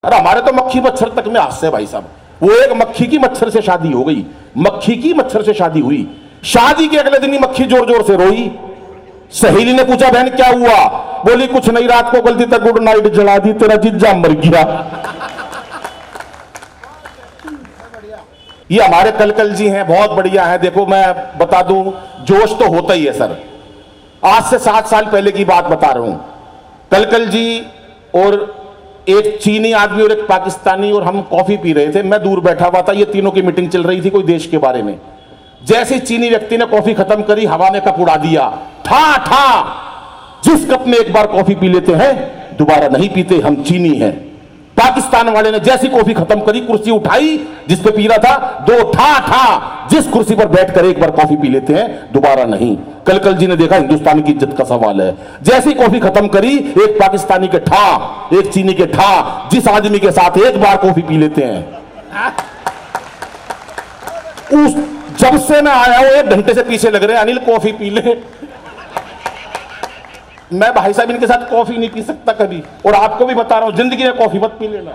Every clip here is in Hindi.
अरे हमारे तो मक्खी मच्छर तक में हाथ से भाई साहब। वो एक मक्खी की मच्छर से शादी हो गई, मक्खी की मच्छर से शादी हुई। शादी के अगले दिन ही मक्खी जोर जोर से रोई। सहेली ने पूछा बहन क्या हुआ? बोली कुछ नहीं, रात को गलती तक गुड नाइट जला दी, तेरा जिज्जा मर गया। ये हमारे कलकल जी हैं, बहुत बढ़िया है। देखो मैं बता दूं, जोश तो होता ही है सर। आज से 7 साल पहले की बात बता रहा हूं। कलकल जी और एक चीनी आदमी और एक पाकिस्तानी और हम कॉफी पी रहे थे। मैं दूर बैठा हुआ था, ये तीनों की मीटिंग चल रही थी कोई देश के बारे में। जैसे चीनी व्यक्ति ने कॉफी खत्म करी, हवा में कप उड़ा दिया, ठा ठा। जिस कप में एक बार कॉफी पी लेते हैं दोबारा नहीं पीते, हम चीनी हैं। पाकिस्तान वाले ने जैसी कॉफी खत्म करी, कुर्सी उठाई जिस पे पी रहा था, दो ठा ठा। जिस कुर्सी पर बैठकर एक बार कॉफी पी लेते हैं दोबारा नहीं। कलकल जी ने देखा हिंदुस्तान की इज्जत का सवाल है। जैसी कॉफी खत्म करी, एक पाकिस्तानी के ठा, एक चीनी के ठा। जिस आदमी के साथ एक बार कॉफी पी लेते हैं, उस जब से मैं आया हूं 1 घंटे से पीछे लग रहे हैं, अनिल कॉफी पी ले। मैं भाई साहब इनके साथ कॉफी नहीं पी सकता कभी, और आपको भी बता रहा हूं जिंदगी में कॉफी मत पी लेना।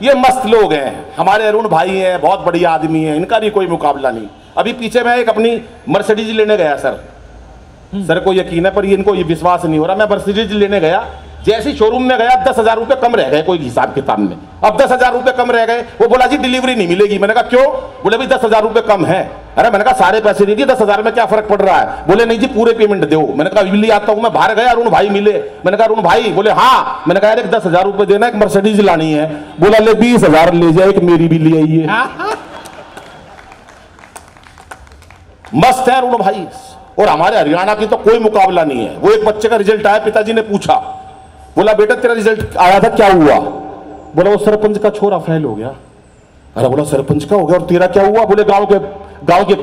ये मस्त लोग हैं, हमारे अरुण भाई हैं, बहुत बढ़िया आदमी हैं, इनका भी कोई मुकाबला नहीं। अभी पीछे मैं एक अपनी मर्सिडीज लेने गया सर को यकीन है पर ये इनको ये विश्वास नहीं हो रहा। मैं मर्सिडीज लेने गया, जैसे शोरूम में गया 10,000 रुपए कम रह गए कोई हिसाब किताब में। अब 10,000 रुपए कम रह गए, वो बोला जी डिलीवरी नहीं मिलेगी। मैंने कहा क्यों? बोले भाई 10,000 रुपए कम है। अरे मैंने कहा सारे पैसे दीजिए, 10,000 में क्या फर्क पड़ रहा है? बोले नहीं जी पूरे पेमेंट दो। मैंने कहा बिल्ली आता हूं मैं। बाहर गया, अरुण भाई मिले। मैंने कहा अरुण भाई? बोले हाँ। मैंने कहा यार 10,000 रुपए देना, एक मर्सिडीज लानी है। बोला ले 20,000 ले जाए, एक मेरी भी ले आइए। मस्त है अरुण भाई। और हमारे हरियाणा की तो कोई मुकाबला नहीं है। वो एक बच्चे का रिजल्ट आया, पिताजी ने पूछा, बोला बेटा तेरा रिजल्ट आया था क्या हुआ? बोला वो सरपंच का छोरा फेल हो गया। अरे बोला सरपंच का हो गया, और तेरा क्या हुआ? बोले गांव के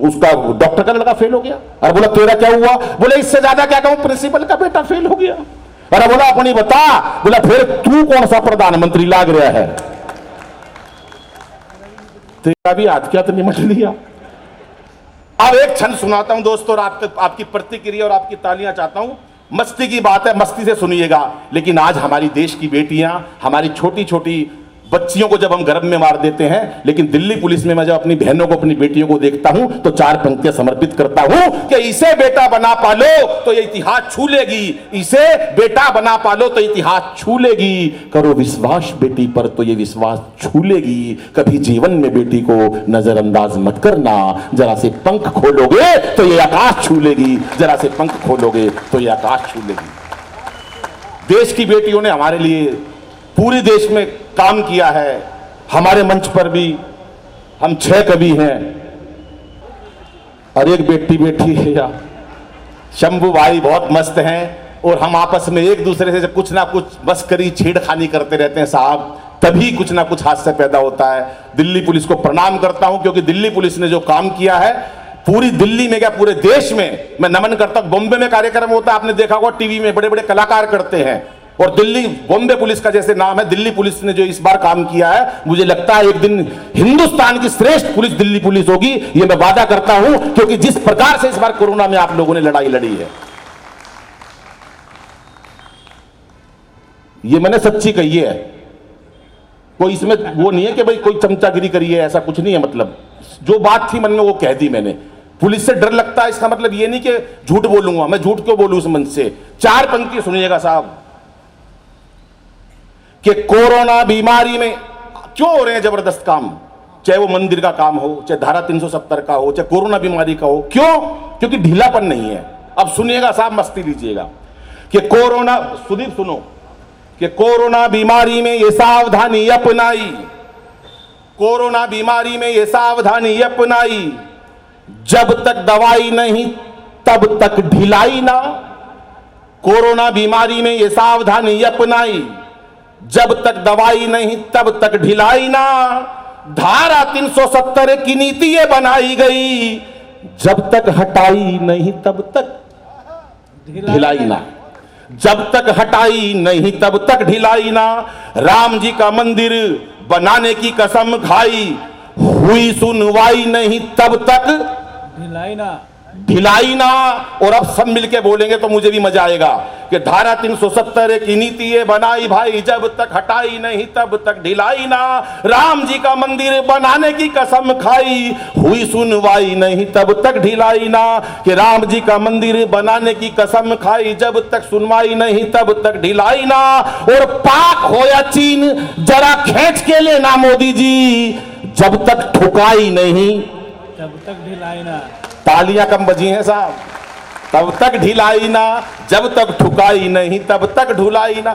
उसका डॉक्टर का लड़का फेल हो गया। अरे बोला तेरा क्या हुआ? बोले इससे ज्यादा क्या कहूं, प्रिंसिपल का बेटा फेल हो गया। अरे बोला अपनी बता। बोला फिर तू कौन सा प्रधानमंत्री लाग रहा है? तेरा भी हाथ क्या तो निमट लिया। अब एक क्षण सुनाता हूं दोस्तों, और आपकी प्रतिक्रिया और आपकी तालियां चाहता हूं। मस्ती की बात है, मस्ती से सुनिएगा। लेकिन आज हमारी देश की बेटियां, हमारी छोटी छोटी बच्चियों को जब हम गर्भ में मार देते हैं, लेकिन दिल्ली पुलिस में मैं जब अपनी बहनों को, अपनी बेटियों को देखता हूं तो 4 पंक्तियां समर्पित करता हूं कि इसे बेटा बना पालो तो ये इतिहास छू लेगी, इसे बेटा बना पालो तो इतिहास छू लेगी। करो विश्वास बेटी पर तो ये विश्वास छू लेगी। कभी जीवन में बेटी को नजरअंदाज मत करना। जरा से पंख खोलोगे तो ये आकाश छू लेगी, जरा से पंख खोलोगे तो ये आकाश छू लेगी। देश की बेटियों ने हमारे लिए पूरे देश में काम किया है। हमारे मंच पर भी हम 6 कवि हैं, और एक बेटी बैठी है या शंभू भाई बहुत मस्त हैं। और हम आपस में एक दूसरे से जब कुछ ना कुछ मस्करी छेड़खानी करते रहते हैं साहब, तभी कुछ ना कुछ हादसा पैदा होता है। दिल्ली पुलिस को प्रणाम करता हूं, क्योंकि दिल्ली पुलिस ने जो काम किया है पूरी दिल्ली में क्या पूरे देश में, मैं नमन करता हूं। बॉम्बे में कार्यक्रम होता है, आपने देखा होगा टीवी में, बड़े बड़े कलाकार करते हैं। और दिल्ली बॉम्बे पुलिस का जैसे नाम है, दिल्ली पुलिस ने जो इस बार काम किया है, मुझे लगता है एक दिन हिंदुस्तान की श्रेष्ठ पुलिस दिल्ली पुलिस होगी, ये मैं वादा करता हूं। क्योंकि जिस प्रकार से इस बार कोरोना में आप लोगों ने लड़ाई लड़ी है, ये मैंने सच्ची कही है। कोई इसमें वो नहीं है कि भाई कोई चमचागिरी करी है, ऐसा कुछ नहीं है। मतलब जो बात थी मन में वो कह दी मैंने। पुलिस से डर लगता है, इसका मतलब ये नहीं कि झूठ बोलूंगा। मैं झूठ क्यों बोलूं उस मंच से? 4 पंक्ति सुनिएगा साहब, कि कोरोना बीमारी में क्यों हो रहे हैं जबरदस्त काम, चाहे वो मंदिर का काम हो, चाहे धारा 370 का हो, चाहे कोरोना बीमारी का हो। क्यों? क्योंकि ढीलापन नहीं है। अब सुनिएगा साहब, मस्ती लीजिएगा कि कोरोना, सुदीप सुनो, कि कोरोना बीमारी में ये सावधानी अपनाई, कोरोना बीमारी में ये सावधानी अपनाई, जब तक दवाई नहीं तब तक ढिलाई ना। कोरोना बीमारी में ये सावधानी अपनाई, जब तक दवाई नहीं तब तक ढिलाई ना। धारा 370 की नीति ये बनाई गई, जब तक हटाई नहीं तब तक ढिलाई ना। जब तक हटाई नहीं तब तक ढिलाई ना। राम जी का मंदिर बनाने की कसम खाई, हुई सुनवाई नहीं तब तक ढिलाई ना। ढिलाई ना। और अब सब मिलके बोलेंगे तो मुझे भी मजा आएगा कि धारा 370 की नीति ये बनाई भाई, जब तक हटाई नहीं तब तक ढिलाई ना। राम जी का मंदिर बनाने की कसम खाई, हुई सुनवाई नहीं तब तक ढिलाई ना। कि राम जी का मंदिर बनाने की कसम खाई, जब तक सुनवाई नहीं तब तक ढिलाई ना। और पाक हो या चीन जरा खींच के लेना मोदी जी, जब तक ठुकाई नहीं तब तक ढिलाई ना। तालियां कम बजी हैं साहब। तब तक ढिलाई ना, जब तक ठुकाई नहीं तब तक ढुलाई ना।